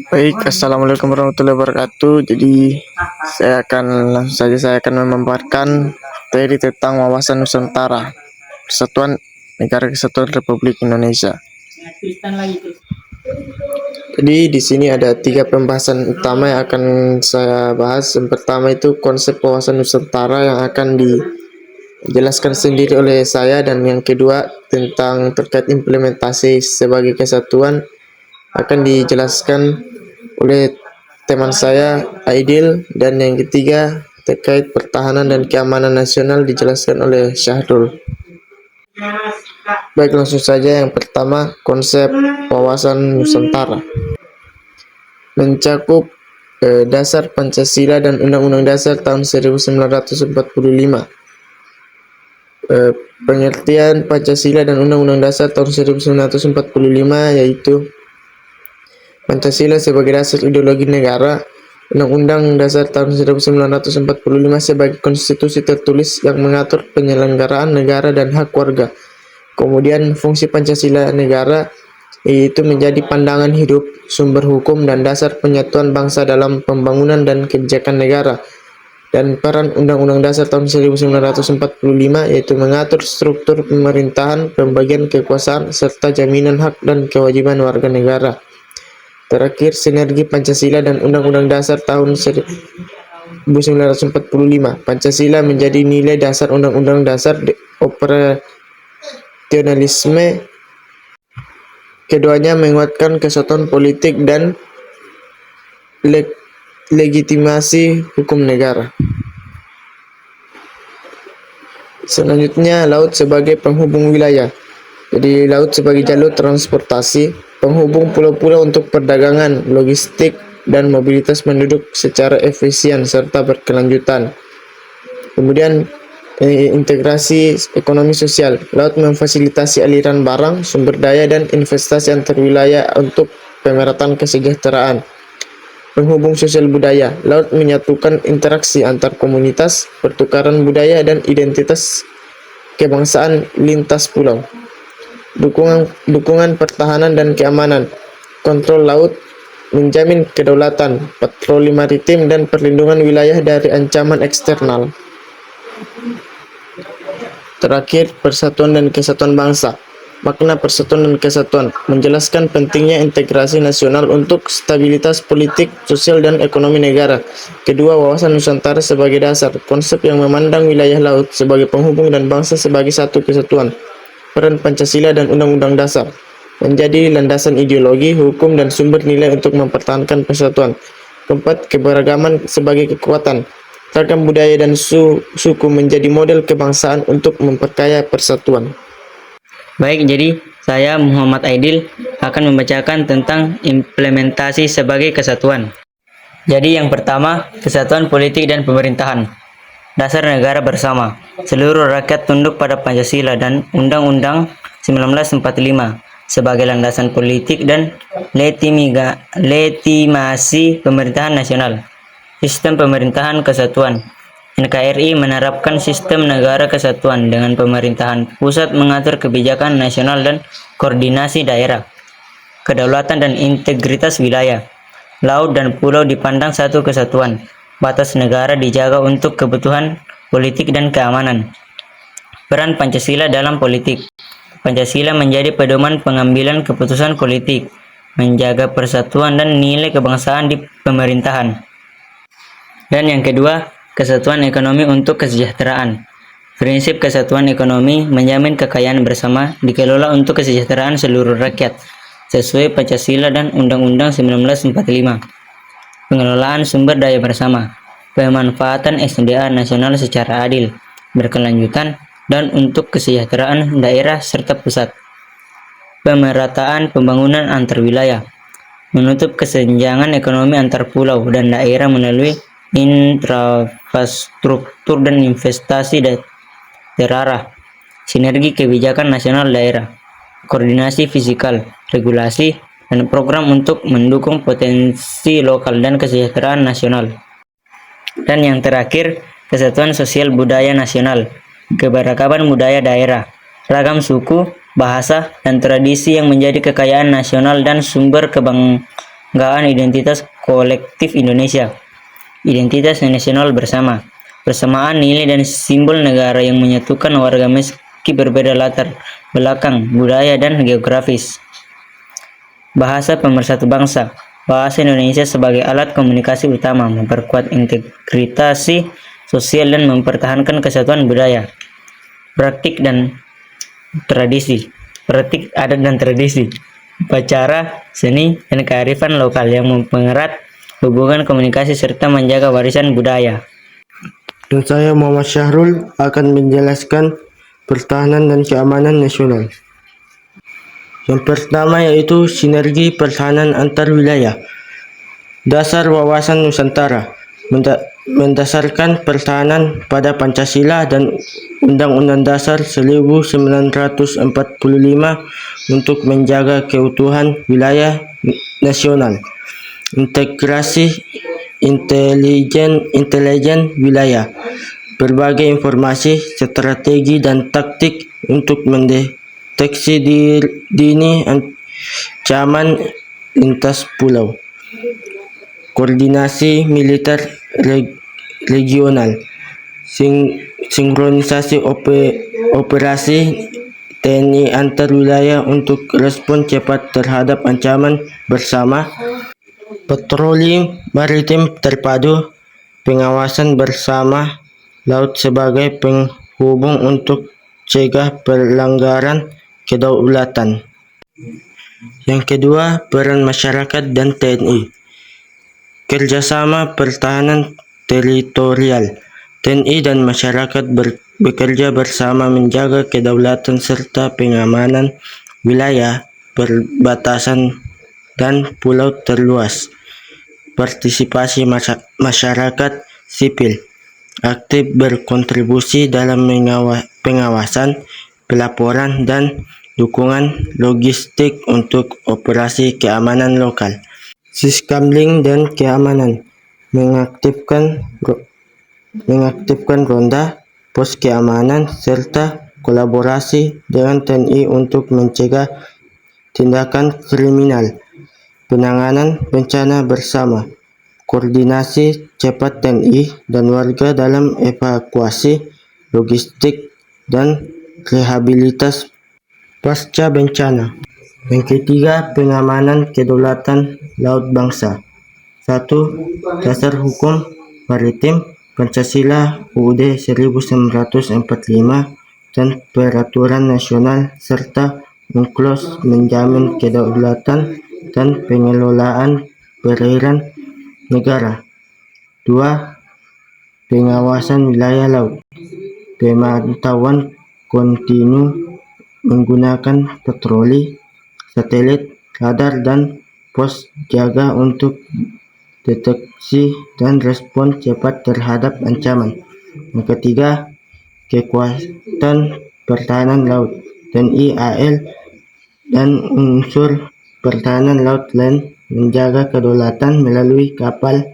Baik, assalamualaikum warahmatullahi wabarakatuh. Jadi saya akan memaparkan teori tentang wawasan Nusantara, Persatuan Negara Kesatuan Republik Indonesia. Jadi di sini ada 3 pembahasan utama yang akan saya bahas. Yang pertama itu konsep wawasan Nusantara yang akan dijelaskan sendiri oleh saya, dan yang kedua tentang terkait implementasi sebagai kesatuan akan dijelaskan oleh teman saya Aidil, dan yang ketiga terkait pertahanan dan keamanan nasional dijelaskan oleh Syahrul. Baik, langsung saja. Yang pertama, konsep wawasan Nusantara mencakup dasar Pancasila dan Undang-Undang Dasar tahun 1945. Pengertian Pancasila dan Undang-Undang Dasar tahun 1945 yaitu Pancasila sebagai dasar ideologi negara, Undang-Undang Dasar tahun 1945 sebagai konstitusi tertulis yang mengatur penyelenggaraan negara dan hak warga. Kemudian fungsi Pancasila negara yaitu menjadi pandangan hidup, sumber hukum dan dasar penyatuan bangsa dalam pembangunan dan kebijakan negara. Dan peran Undang-Undang Dasar tahun 1945 yaitu mengatur struktur pemerintahan, pembagian kekuasaan, serta jaminan hak dan kewajiban warga negara. Terakhir, sinergi Pancasila dan Undang-Undang Dasar tahun 1945. Pancasila menjadi nilai dasar Undang-Undang Dasar, operasionalisme keduanya menguatkan kesatuan politik dan legitimasi hukum negara. Selanjutnya, laut sebagai penghubung wilayah. Jadi laut sebagai jalur transportasi, penghubung pulau-pulau untuk perdagangan, logistik, dan mobilitas penduduk secara efisien serta berkelanjutan. Kemudian integrasi ekonomi sosial. Laut memfasilitasi aliran barang, sumber daya, dan investasi antar wilayah untuk pemerataan kesejahteraan. Penghubung sosial budaya. Laut menyatukan interaksi antar komunitas, pertukaran budaya, dan identitas kebangsaan lintas pulau. Dukungan pertahanan dan keamanan. Kontrol laut menjamin kedaulatan, patroli maritim, dan perlindungan wilayah dari ancaman eksternal. Terakhir, persatuan dan kesatuan bangsa. Makna persatuan dan kesatuan menjelaskan pentingnya integrasi nasional untuk stabilitas politik, sosial, dan ekonomi negara. Kedua, wawasan Nusantara sebagai dasar, konsep yang memandang wilayah laut sebagai penghubung dan bangsa sebagai satu kesatuan. Peran Pancasila dan Undang-Undang Dasar menjadi landasan ideologi, hukum, dan sumber nilai untuk mempertahankan persatuan. Keempat, keberagaman sebagai kekuatan. Ragam budaya dan suku menjadi model kebangsaan untuk memperkaya persatuan. Baik, jadi saya Muhammad Aidil akan membacakan tentang implementasi sebagai kesatuan. Jadi yang pertama, kesatuan politik dan pemerintahan. Dasar negara bersama. Seluruh rakyat tunduk pada Pancasila dan Undang-Undang 1945 sebagai landasan politik dan legitimasi pemerintahan nasional. Sistem pemerintahan kesatuan. NKRI menerapkan sistem negara kesatuan dengan pemerintahan pusat mengatur kebijakan nasional dan koordinasi daerah. Kedaulatan dan integritas wilayah. Laut dan pulau dipandang satu kesatuan. Batas negara dijaga untuk kebutuhan politik dan keamanan. Peran Pancasila dalam politik. Pancasila menjadi pedoman pengambilan keputusan politik, menjaga persatuan dan nilai kebangsaan di pemerintahan. Dan yang kedua, kesatuan ekonomi untuk kesejahteraan. Prinsip kesatuan ekonomi menjamin kekayaan bersama dikelola untuk kesejahteraan seluruh rakyat, sesuai Pancasila dan Undang-Undang 1945. Pengelolaan sumber daya bersama, pemanfaatan SDA nasional secara adil, berkelanjutan, dan untuk kesejahteraan daerah serta pusat. Pemerataan pembangunan antar wilayah, menutup kesenjangan ekonomi antar pulau dan daerah melalui infrastruktur dan investasi terarah. Sinergi kebijakan nasional daerah, koordinasi fiskal, regulasi, dan program untuk mendukung potensi lokal dan kesejahteraan nasional. Dan yang terakhir, kesatuan sosial budaya nasional, keberagaman budaya daerah, ragam suku, bahasa, dan tradisi yang menjadi kekayaan nasional dan sumber penjagaan identitas kolektif Indonesia, identitas nasional bersama, persamaan nilai dan simbol negara yang menyatukan warga meski berbeda latar belakang, budaya, dan geografis. Bahasa pemersatu bangsa. Bahasa Indonesia sebagai alat komunikasi utama memperkuat integritas sosial dan mempertahankan kesatuan budaya. Praktik adat dan tradisi, upacara, seni, dan kearifan lokal yang mempererat hubungan komunikasi serta menjaga warisan budaya. Dan saya Muhammad Syahrul akan menjelaskan pertahanan dan keamanan nasional. Yang pertama yaitu sinergi pertahanan antar wilayah. Dasar wawasan Nusantara mendasarkan pertahanan pada Pancasila dan Undang-Undang Dasar 1945 untuk menjaga keutuhan wilayah nasional. Integrasi intelijen wilayah, berbagai informasi, strategi, dan taktik untuk mendeteksi dini ancaman lintas pulau. Koordinasi militer regional, sinkronisasi operasi TNI antar wilayah untuk respon cepat terhadap ancaman bersama. Patroli maritim terpadu, pengawasan bersama laut sebagai penghubung untuk cegah pelanggaran kedaulatan. Yang kedua, peran masyarakat dan TNI. Kerjasama pertahanan teritorial. TNI dan masyarakat bekerja bersama menjaga kedaulatan serta pengamanan wilayah perbatasan dan pulau terluas. Partisipasi masyarakat sipil aktif berkontribusi dalam pengawasan, pelaporan, dan dukungan logistik untuk operasi keamanan lokal. Siskamling dan keamanan, mengaktifkan ronda, pos keamanan, serta kolaborasi dengan TNI untuk mencegah tindakan kriminal. Penanganan bencana bersama, koordinasi cepat TNI dan warga dalam evakuasi, logistik, dan rehabilitas pasca bencana. Yang ketiga, pengamanan kedaulatan laut bangsa. 1. Dasar hukum maritim Pancasila UUD 1945 dan peraturan nasional serta UNCLOS menjamin kedaulatan dan pengelolaan perairan negara. 2. Pengawasan wilayah laut, pemantauan kontinu menggunakan patroli, satelit, radar, dan pos jaga untuk deteksi dan respon cepat terhadap ancaman. Yang ketiga, kekuatan pertahanan laut, TNI AL dan unsur pertahanan laut lain menjaga kedaulatan melalui kapal